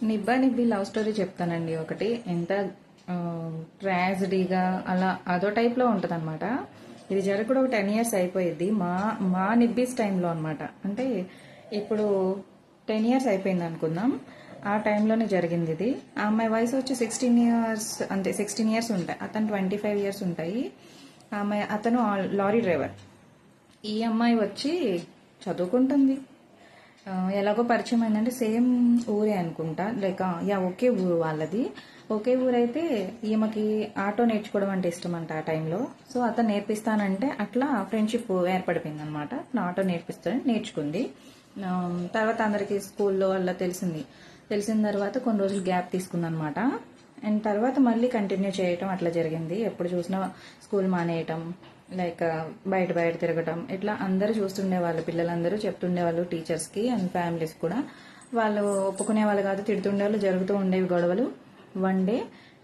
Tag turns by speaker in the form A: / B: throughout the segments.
A: నిబ్బా nibbi love story చెప్తానండి ఒకటి. ఎంత ట్రాజడీగా అలా అదో టైప్లో ఉంటుంది అనమాట. ఇది జరిగి కూడా ఒక 10 years అయిపోయింది. మా మా నిబ్బీస్ టైంలో అనమాట. అంటే ఇప్పుడు 10 years అయిపోయింది అనుకుందాం. ఆ టైంలోనే జరిగింది ఇది. ఆ అమ్మాయి వయసు వచ్చి 16 years, అంతే 16 years ఉంటాయి. అతను 25 years ఉంటాయి. అతను లారీ డ్రైవర్. ఈ అమ్మాయి వచ్చి చదువుకుంటుంది. ఎలాగో పరిచయం అయిందంటే సేమ్ ఊరే అనుకుంటా, లైక్ ఒకే ఊరు వాళ్ళది. ఒకే ఊరైతే ఈమెకి ఆటో నేర్చుకోవడం అంటే ఇష్టం అంట ఆ టైంలో. సో అతను నేర్పిస్తానంటే అట్లా ఫ్రెండ్షిప్ ఏర్పడిపోయింది అనమాట. ఆటో నేర్పిస్తానని నేర్చుకుంది. తర్వాత అందరికి స్కూల్లో అలా తెలిసిన తర్వాత కొన్ని రోజులు గ్యాప్ తీసుకుందనమాట. అండ్ తర్వాత మళ్ళీ కంటిన్యూ చేయటం అట్లా జరిగింది. ఎప్పుడు చూసినా స్కూల్ మానేయటం, లైక్ బయట తిరగటం, ఇట్లా అందరూ చూస్తుండేవాళ్ళు. పిల్లలందరూ చెప్తుండేవాళ్ళు టీచర్స్కి అండ్ ఫ్యామిలీస్ కూడా. వాళ్ళు ఒప్పుకునే వాళ్ళు కాదు, తిడుతుండేవాళ్ళు. జరుగుతూ ఉండేవి గొడవలు. వన్ డే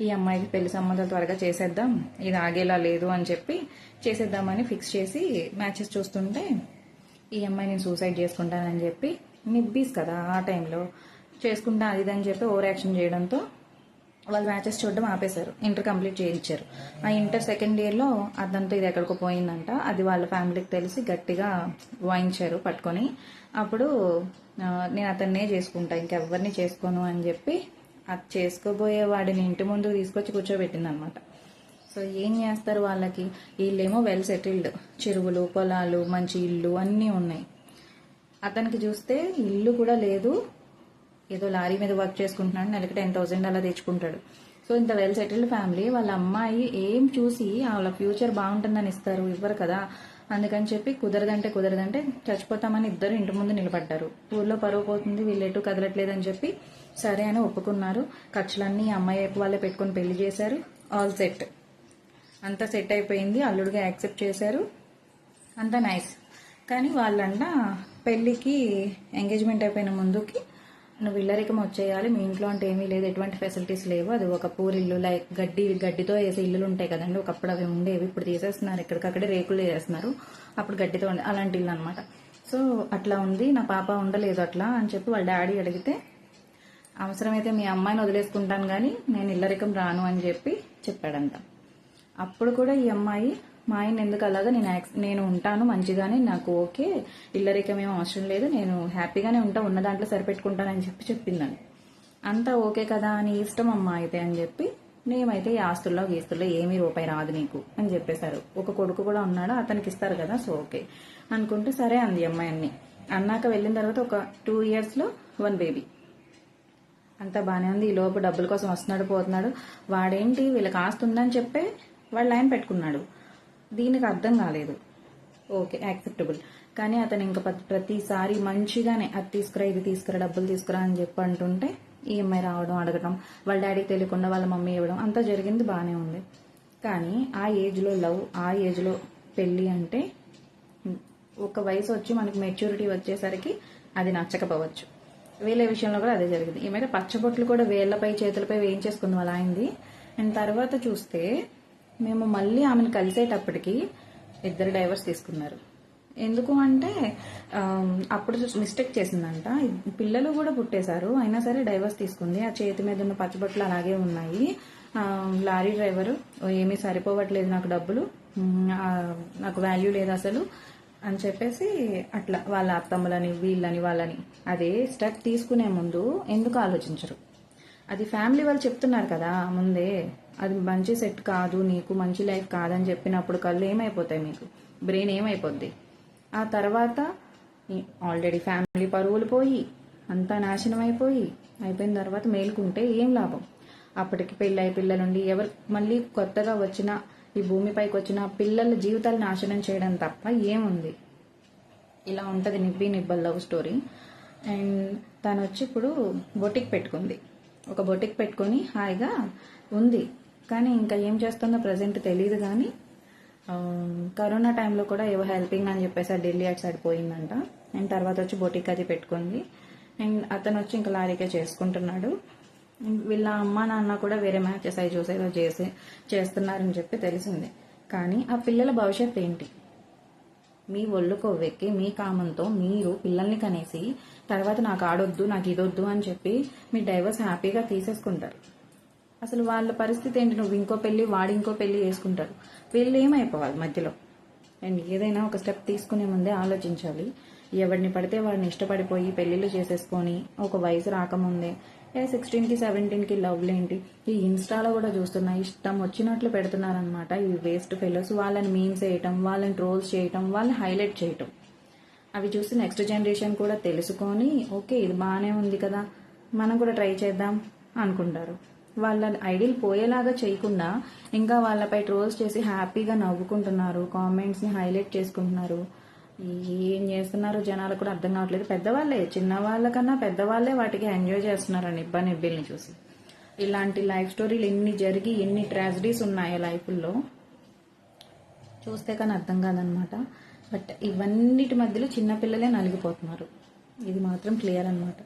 A: ఈ అమ్మాయికి పెళ్లి సంబంధాలు త్వరగా చేసేద్దాం, ఇది ఆగేలా లేదు అని చెప్పి చేసేద్దామని ఫిక్స్ చేసి మ్యాచెస్ చూస్తుంటే ఈ అమ్మాయి నేను సూసైడ్ చేసుకుంటానని చెప్పి, నిబ్బీస్ కదా ఆ టైంలో, చేసుకుంటా అది అని చెప్పి ఓవర్ యాక్షన్ చేయడంతో వాళ్ళు మ్యాచెస్ చూడడం ఆపేశారు. ఇంటర్ కంప్లీట్ చేయించారు. ఆ ఇంటర్ సెకండ్ ఇయర్లో అదంతా ఇది ఎక్కడికో పోయిందంట. అది వాళ్ళ ఫ్యామిలీకి తెలిసి గట్టిగా వాయించారు పట్టుకొని. అప్పుడు నేను అతన్నే చేసుకుంటా, ఇంకెవరిని చేసుకోను అని చెప్పి అది చేసుకోబోయే వాడిని ఇంటి ముందు తీసుకొచ్చి కూర్చోబెట్టింది అనమాట. సో ఏం చేస్తారు వాళ్ళకి, వీళ్ళేమో వెల్ సెటిల్డ్, చెరువులు, పొలాలు, మంచి ఇల్లు అన్నీ ఉన్నాయి. అతనికి చూస్తే ఇల్లు కూడా లేదు, ఏదో లారీ మీద వర్క్ చేసుకుంటున్నాడు, నెలకి 10,000 అలా తెచ్చుకుంటాడు. సో ఇంత వెల్ సెటిల్డ్ ఫ్యామిలీ, వాళ్ళ అమ్మాయి ఏం చూసి వాళ్ళ ఫ్యూచర్ బాగుంటుందని ఇస్తారు? ఇవ్వరు కదా. అందుకని చెప్పి కుదరదంటే చచ్చిపోతామని ఇద్దరు ఇంటి ముందు నిలబడ్డారు. ఊర్లో పరువు పోతుంది, వీళ్ళు ఎటు కదలట్లేదని చెప్పి సరే అని ఒప్పుకున్నారు. ఖర్చులన్నీ అమ్మాయి వైపు వాళ్ళే పెట్టుకుని పెళ్లి చేశారు. ఆల్ సెట్, అంతా సెట్ అయిపోయింది. అల్లుడిగా యాక్సెప్ట్ చేశారు, అంతా నైస్. కానీ వాళ్ళంట పెళ్లికి ఎంగేజ్మెంట్ అయిపోయిన ముందుకి నువ్వు ఇల్లరికం వచ్చేయాలి, మీ ఇంట్లో అంటే ఏమీ లేదు, ఎటువంటి ఫెసిలిటీస్ లేవు, అది ఒక పూరిల్లు, లైక్ గడ్డితో వేసే ఇల్లులు ఉంటాయి కదండి, ఒకప్పుడు అవి ఉండేవి, ఇప్పుడు తీసేస్తున్నారు, ఎక్కడికక్కడే రేకులు వేసేస్తున్నారు, అప్పుడు గడ్డితో ఉండే అలాంటి ఇల్లు అనమాట. సో అట్లా ఉంది, నా పాప ఉండలేదు అట్లా అని చెప్పి వాళ్ళ డాడీ అడిగితే, అవసరమైతే మీ అమ్మాయిని వదిలేసుకుంటాను కానీ నేను ఇల్లరికం రాను అని చెప్పి చెప్పాడంట. అప్పుడు కూడా ఈ అమ్మాయి, మా ఆయన ఎందుకు అలాగా, నేను ఉంటాను మంచిగానే, నాకు ఓకే, ఇల్లరికం ఏమో అవసరం లేదు, నేను హ్యాపీగానే ఉన్న దాంట్లో సరిపెట్టుకుంటానని చెప్పి చెప్పిందని. అంతా ఓకే కదా అని ఇష్టం అమ్మ అయితే అని చెప్పి, మేమైతే ఈ ఆస్తుల్లో గీస్తుల్లో ఏమీ రూపాయి రాదు నీకు అని చెప్పేశారు. ఒక కొడుకు కూడా ఉన్నాడు, అతనికి ఇస్తారు కదా, సో ఓకే అనుకుంటే సరే అంది అమ్మాయి. అన్నాక వెళ్ళిన తర్వాత ఒక 2 yearsలో 1 baby. అంతా బాగానే ఉంది. ఈ లోపు డబ్బుల కోసం వస్తున్నాడు పోతున్నాడు. వాడేంటి వీళ్ళకి ఆస్తి ఉందని చెప్పే వాళ్ళ లైన్ పెట్టుకున్నాడు. దీనికి అర్థం కాలేదు. Okay, acceptable. కానీ అతను ఇంకా ప్రతిసారి మంచిగానే అది తీసుకురా, ఇది తీసుకురా, డబ్బులు తీసుకురా అని చెప్పి అంటుంటే ఈ అమ్మాయి రావడం, అడగడం, వాళ్ళ డాడీకి తెలియకుండా వాళ్ళ మమ్మీ ఇవ్వడం, అంతా జరిగింది, బాగానే ఉంది. కానీ ఆ ఏజ్లో లవ్, ఆ ఏజ్లో పెళ్ళి అంటే ఒక వయసు వచ్చి మనకి మెచ్యూరిటీ వచ్చేసరికి అది నచ్చకపోవచ్చు. వీళ్ళ విషయంలో కూడా అదే జరిగింది. ఈమె పచ్చబొట్లు కూడా వేళ్లపై చేతులపై వేయించేసుకుంది వాళ్ళ ఆయనది. అండ్ తర్వాత చూస్తే మేము మళ్ళీ ఆమెను కలిసేటప్పటికి ఇద్దరు డైవర్స్ తీసుకున్నారు. ఎందుకు అంటే అప్పుడు మిస్టేక్ చేసిందంట, పిల్లలు కూడా పుట్టేశారు, అయినా సరే డైవర్స్ తీసుకుంది. ఆ చేతి మీద ఉన్న పచ్చబొట్లు అలాగే ఉన్నాయి. లారీ డ్రైవరు ఏమీ సరిపోవట్లేదు నాకు డబ్బులు, నాకు వాల్యూ లేదు అసలు అని చెప్పేసి అట్లా వాళ్ళ అత్తమ్మలని వీళ్ళని వాళ్ళని అదే స్టెప్ తీసుకునే ముందు ఎందుకు ఆలోచించరు? అది ఫ్యామిలీ వాళ్ళు చెప్తున్నారు కదా ముందే, అది మంచి సెట్ కాదు, నీకు మంచి లైఫ్ కాదని చెప్పినప్పుడు కళ్ళు ఏమైపోతాయి, మీకు బ్రెయిన్ ఏమైపోద్ది? ఆ తర్వాత ఆల్రెడీ ఫ్యామిలీ పరువులు పోయి అంతా నాశనం అయిపోయిన తర్వాత మేలుకుంటే ఏం లాభం? అప్పటికి పెళ్ళై పిల్లలుండి ఎవరు మళ్ళీ కొత్తగా వచ్చిన ఈ భూమిపైకి వచ్చిన పిల్లల జీవితాలు నాశనం చేయడం తప్ప ఏముంది? ఇలా ఉంటుంది నిబ్బల్ లవ్ స్టోరీ. అండ్ తను వచ్చి ఇప్పుడు బొటిక్ పెట్టుకుంది. ఒక బొటిక్ పెట్టుకొని హాయిగా ఉంది. కానీ ఇంకా ఏం చేస్తుందో ప్రజెంట్ తెలియదు. కానీ కరోనా టైంలో కూడా ఏవో హెల్పింగ్ అని చెప్పేసి ఢిల్లీ అటు సైడ్ పోయిందంట. అండ్ తర్వాత వచ్చి బొటిక్ అది పెట్టుకుంది. అండ్ అతను వచ్చి ఇంకా లారీకే చేసుకుంటున్నాడు. వీళ్ళ అమ్మ నాన్న కూడా వేరే మ్యాచెస్ అవి చూసేదో చేస్తున్నారని చెప్పి తెలిసింది. కానీ ఆ పిల్లల భవిష్యత్తు ఏంటి? మీ ఒళ్ళు కొవ్వెక్కి మీ కామంతో మీరు పిల్లల్ని కనేసి తర్వాత నాకు ఆడొద్దు నాకు ఇదొద్దు అని చెప్పి మీ డైవర్స్ హ్యాపీగా తీసేసుకుంటారు. అసలు వాళ్ళ పరిస్థితి ఏంటి? నువ్వు ఇంకో పెళ్లి వాడు ఇంకో పెళ్లి చేసుకుంటారు. వీళ్ళు ఏమైపోవాలి మధ్యలో? అండ్ ఏదైనా ఒక స్టెప్ తీసుకునే ముందే ఆలోచించాలి. ఎవరిని పడితే వాడిని ఇష్టపడిపోయి పెళ్లిళ్ళు చేసేసుకొని ఒక వయసు రాకముందే 16కి 17కి లవ్లేంటి ఈ ఇన్స్టాలో కూడా చూస్తున్నా ఇష్టం వచ్చినట్లు పెడుతున్నారనమాట. ఈ వేస్ట్ ఫెలోస్ వాళ్ళని మీమ్స్ వేయటం, వాళ్ళని ట్రోల్స్ చేయటం, వాళ్ళని హైలైట్ చేయటం, అవి చూసి నెక్స్ట్ జనరేషన్ కూడా తెలుసుకొని ఓకే ఇది బాగానే ఉంది కదా మనం కూడా ట్రై చేద్దాం అనుకుంటారు. వాళ్ళ ఐడియల్ పోయేలాగా చేయకుండా ఇంకా వాళ్ళపై ట్రోల్స్ చేసి హ్యాపీగా నవ్వుకుంటున్నారు, కామెంట్స్ని హైలైట్ చేసుకుంటున్నారు. ఏం చేస్తున్నారు జనాలు కూడా అర్థం కావట్లేదు. పెద్దవాళ్ళే, చిన్న వాళ్ళకన్నా పెద్దవాళ్ళే వాటికి ఎంజాయ్ చేస్తున్నారండి నిబ్బల్ని చూసి. ఇలాంటి లైఫ్ స్టోరీలు ఎన్ని జరిగి ఎన్ని ట్రాజడీస్ ఉన్నాయో లైఫ్లో చూస్తే కానీ అర్థం కాదనమాట. బట్ ఇవన్నిటి మధ్యలో చిన్నపిల్లలే నలిగిపోతున్నారు, ఇది మాత్రం క్లియర్ అనమాట.